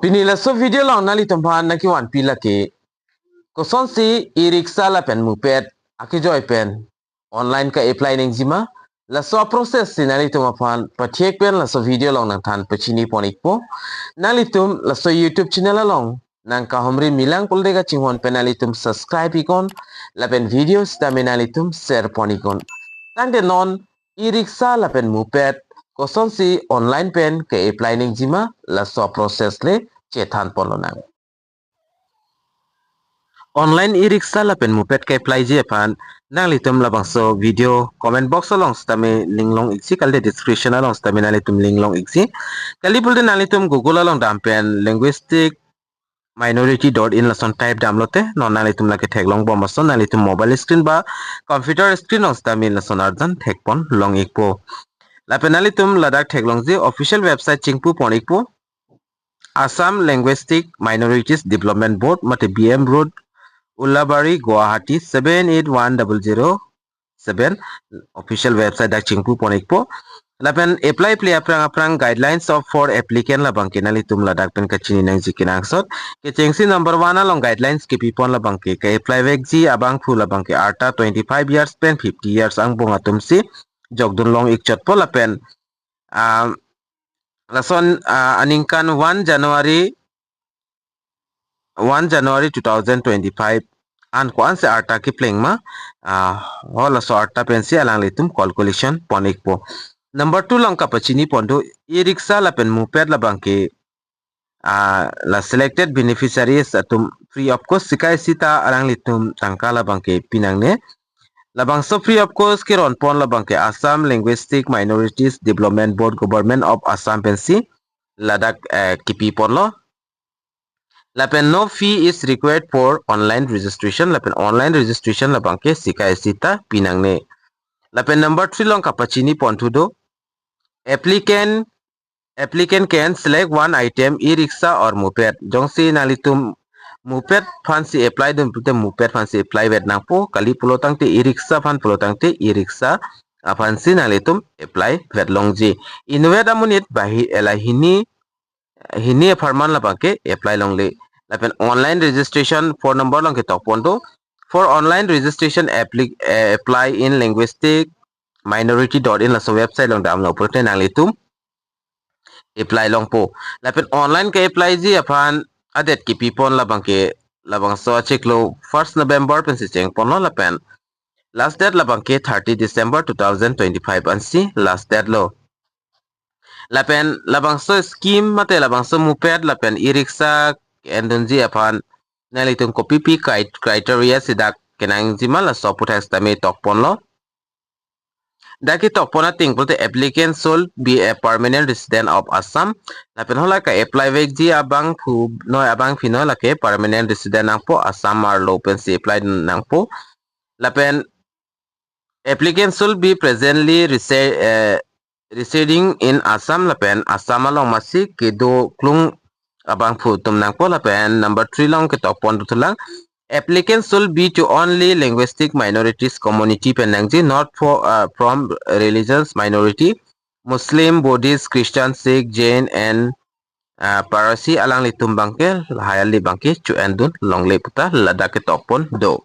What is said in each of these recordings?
Pinila so video long nali tumphan na kiwan pila ke koson si e-rickshaw la pen moped Akejoi pen online ka apply ning jima la so process si nali tumphan pathek pen la so video long nang than pachini ponik po nali tum la so YouTube channel long nang ka homri milang kuldega chingwon pen nali tum subscribe ikon la pen videos ta nali tum share ponikon tang de non e-rickshaw la pen moped koson si online pen ka apply ning jima la so process le chethan polonang online e-rickshaw la pen moped ka apply je pan nang litum labang so video comment box along stame linglong iksi kalde description along stame nang litum linglong iksi kali pulde nang litum google along dampen linguistic minority.in lason type download non nang litum la ke thaglong bom ason nang litum mobile screen ba computer screen ong stame lason arjan thekpon long ikpo la pen nang litum ladak thaglong je official website chingpu pon ikpo Assam Linguistic Minorities Development Board mate BM Road Ulabari Guwahati 781007 official website dak chingpu ponikpo lapen apply play aprang guidelines of for applicant labang kinali tum ladak pen kachini nang jikinang sot ke chengsi number 1 along guidelines ke pipon labang ke apply vegji abang phu labang ke arta 25 years pen 50 years ang bunga tumsi jogdun long ikchot po lapen lason aningkan 1 January 2025 an kuan se arta ki pling ma hola so arta pensi alang litum calculation ponik po number 2 lang kapachini pondo e-rickshaw la pen moped la bangke la selected beneficiaries atum free of cost sikai sita alang litum tangka la bangke pinang ne labang so free of cost kiron pon la bangke Assam Linguistic Minorities Development Board Government of Assam pensi ladak kipi pon lo lapen no fee is required for online registration lapen online registration la bangke sikai sita pinang ne lapen number 3 long kapachini pontudo applicant can select one item e-rickshaw or moped jongsi nalitum moped fancy apply dum pute moped fancy apply wet nang po kali pulotang te e-rickshaw fan pulotang te e-rickshaw fancy nalitum apply wet longji inwed amunit bahi elahini farman la bangke apply longle lapen online registration phone number long ke topondo for online registration apply in linguistic minority.in la so website long download prote nang litum apply long po lapen online ke apply ji apan adet ki pipon la bangke labang so check lo 1st November pen si cheng pon lo lapen last date la bangke 30 December 2025 ansi last date lo lapen labang so scheme mate labang so moped lapen e-rickshaw endonji apan nalitum copy p criteria sidak kenang jima la so putex tame tokpon lo daki tokpona tingpulte applicant should be a permanent resident of Assam lapen hola ka apply vegji abang phu no abang phino la ke permanent resident nang po Assam ar lo pen si apply nang po lapen applicant should be presently residing in Assam lapen Assam along masi kedo klung abang phu tum nang po lapen number 3 long ke tokpon tulang applicants should be to only linguistic minorities community penangji not for from religious minority Muslim, Buddhist, Christian, Sikh, Jain and Parsi alang litum bangke hayali bangke chu endun longle puta ladake tokpon do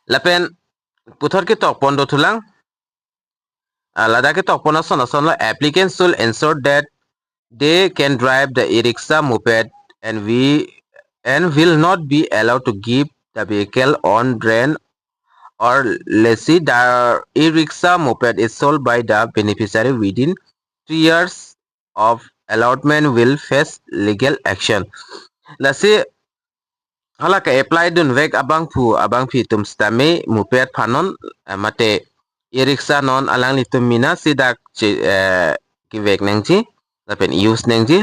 lapen puthor ke tokpon do thulang ladake tokpon ason la applicants should ensure that they can drive the e-rickshaw moped and will not be allowed to give the vehicle on rent or lessee. The e-rickshaw moped is sold by the beneficiary within 3 years of allotment will face legal action. Lasi hala ka apply dun vek abang phi tum stame moped phanon mate e-rickshaw non alang litum mina sidak ki vek nangji lapen use nangji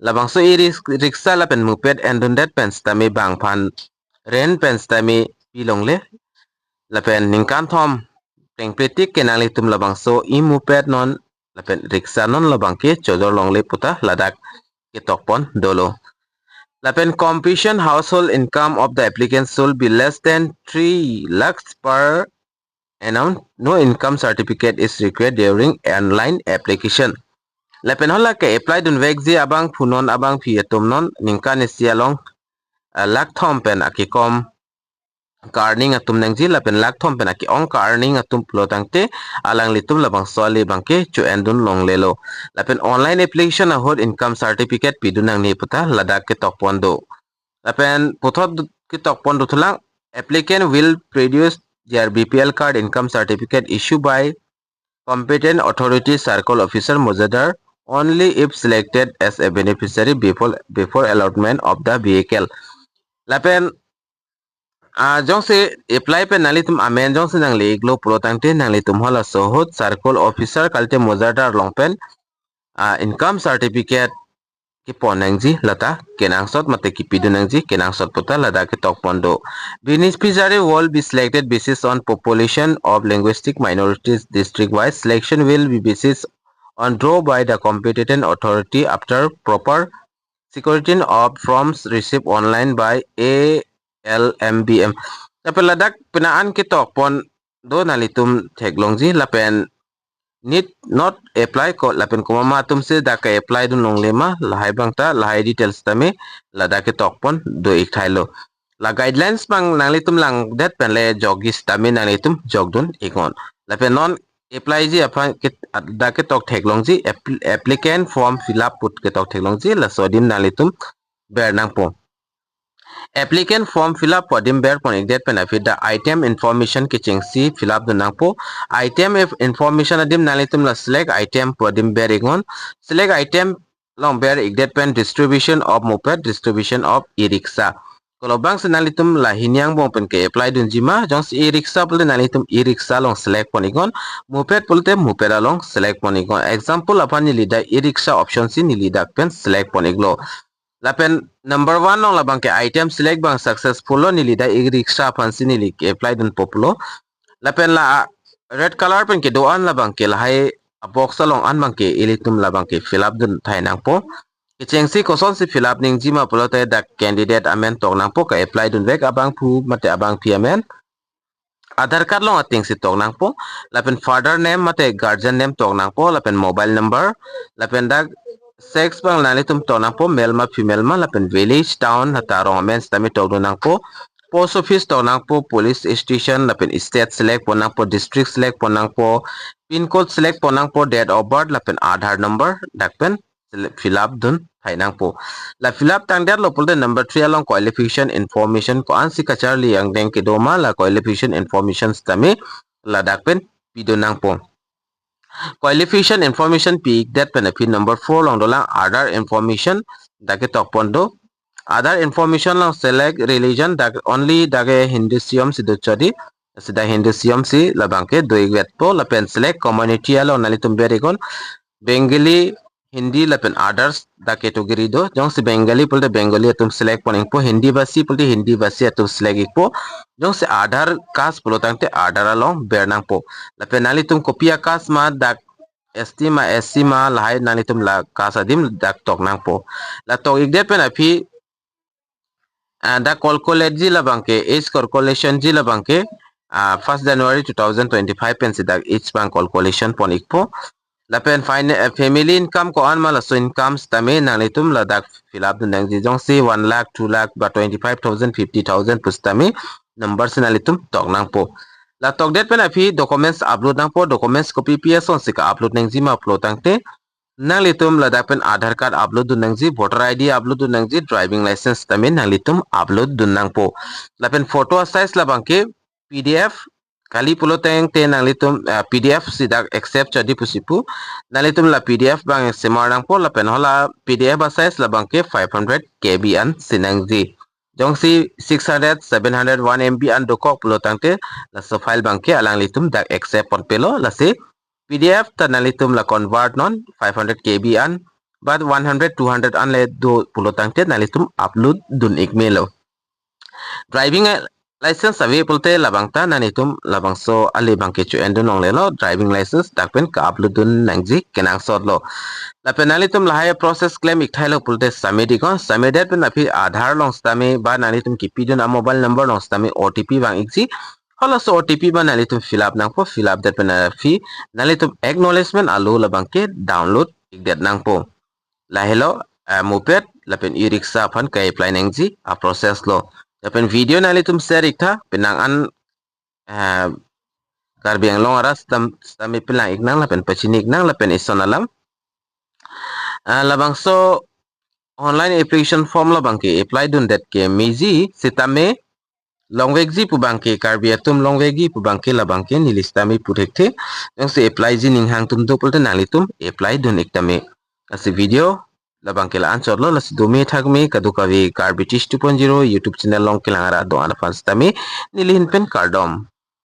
labang so e-rickshaw lapen moped endundet pen stame bang phan ren pen stame pilongle lapen ningkan thom tengpetik kenang litum labang so e-moped non lapen rickshaw non labang ke chodor longle puta ladak ke tokpon dolo lapen completion household income of the applicant should be less than 3 lakhs per annum. No income certificate is required during online application. lapen hola ke apply dun vek ji abang phunon abang phi atum non ningka ne sialong lak thom pen akikom karning atum nangji lapen lak thom pen aki ong karning atum plotangte alang litum labang soli bangke chu endun long lelo lapen online application ahod income certificate pidunang ni puta ladak ke tokpondo lapen puthot ke tokpondo thulang applicant will produce their BPL card income certificate issued by competent authority circle officer Mozadar only if selected as a beneficiary before allotment of the vehicle. Lapen jong se apply pe nalitum amen jong se nang leglo protangte nalitum hola sohot circle officer kalte Mozadar longpen income certificate ki ponangji lata kenang sot mate ki pidunangji kenang sot puta lada ke tok pondo beneficiary will be selected basis on population of linguistic minorities district wise selection will be basis on draw by the competent authority after proper security of forms received online by ALMBM tapi ladak penaan ke tok pon do nalitum teklongji lapen need not apply ko lapen ko mama tumse da ka apply dun long lema lahai bangta lahai details tame la da ke tokpon do ik thailo la guidelines bang nangli tum lang det pen le jogis tame nangli tum jogdun ikon lapen non apply ji apa da ke tok thek long ji applicant form fill up put ke tok thek long ji la sodim nangli tum ber nang po applicant form fill up podim ber pon igdet pen afi the item information ki chingsi fill up dunang po item if information adim nalitum la select item podim ber igon select item long ber igdet pen distribution of moped distribution of e-rickshaw kalau bang senalitum la hinyang bong pen ke apply dun jima jong e-rickshaw pulte nalitum e-rickshaw long select pon igon moped pulte moped long select pon igon example apan ni lida e-rickshaw option si ni lida pen select pon iglo lapen number 1 long labang ke item select bang successful lo nilida e-rickshaw fansi nili ke apply dun populo lapen la red color pen ke doan labang ke lahai box long an bang ke ilitum labang ke fill up dun thai nang po ke chengsi koson si fill up ning jima pulo te da candidate amen tok nang po ka apply dun vek abang phu mate abang phi amen Aadhaar card long ating si tok nang po lapen father name mate guardian name tok nang po lapen mobile number lapen dag sex bang nani tum tok nang po male ma female ma lapen village town hatarong men stami tok nang po post office tok nang po police station lapen state select po nang po district select po nang po pin code select po nang po date of birth lapen Aadhaar number dakpen fill up dun thai nang po la fill up tang dat lo pulte number 3 along qualification information ko ansi kachar li ang deng ke doma la qualification information stami la dakpen pido nang po qualification information peak that benefit number 4 long dolang Aadhaar information dake tok pondo Aadhaar information long select religion dak only dake Hinduism si dochadi sida Hinduism si labangke doiget po lapen select community along nalitum berigon Bengali Hindi lapen others da category do jong si Bengali pulte Bengali atum select poning po Hindi basi pulte Hindi basi atum select po jong si Aadhaar caste pulo tangte Aadhaar along bernang po lapen nalitum kopia caste ma dak ST ma SC ma lahai nalitum la caste adim dak tok nang po la tok igde pen api da calculate ji labangke age calculation ji labangke 1st January 2025 pen si dak age bank calculation pon ikpo lapen family income ko an mala so income stame nalitum la dak fill up dun ji jong si 1 lakh 2 lakh ba 25,000 50,000 pustame number sinalitum tok nang po la tok det pen api documents upload nang po documents copy ps on sika upload nang ji ma upload tangte nalitum la dak pen Aadhaar card upload dun nang ji voter ID upload dun nang ji driving license tame nalitum upload dun nang po lapen photo size la bangke PDF kali pulo teng te nalitum PDF sidak accept jadi pusipu nalitum la PDF bang semarang po la pen hola PDF size la bangke 500 KB an sinangji jongsi 600 700 1 MB an dokok pulo tangte la so file bangke alang litum dak accept pon pelo la se PDF ta nalitum la convert non 500 KB an but 100 200 an le do pulo tangte nalitum upload dun ikmelo driving license avi pulte labangta nanitum labangso ali bangke chu endon long lelo driving license dakpen ka upload dun nangji kenang sodlo la penalitum la higher process claim ikthai lo pulte samedi ko samedi pen api Aadhaar long stame ba nanitum kipidun a mobile number long stame OTP bang ikji hola so OTP ba nanitum fill up nang po fill up that pen afi nanitum acknowledgement alu labangke download igdet nang po. Lahelo moped lapen e-rickshaw pan kay apply nang ji a process lo. Lapen video na litum share ikta penang an karbiang long aras stami pilang iknang lapen pachini iknang lapen isonalam. Labang so online application form labang ki apply dun det ke miji sitame longvegji pubangke karbiatum longvegi pubangke labangke nilistami purekte yang se apply ji ninghang tum dopulta nalitum apply dun iktame asi video labangke la answer lo las dome thagme kadukavi karbitis 2.0 youtube channel long kilangara do ana fans tame nilihin pen kardom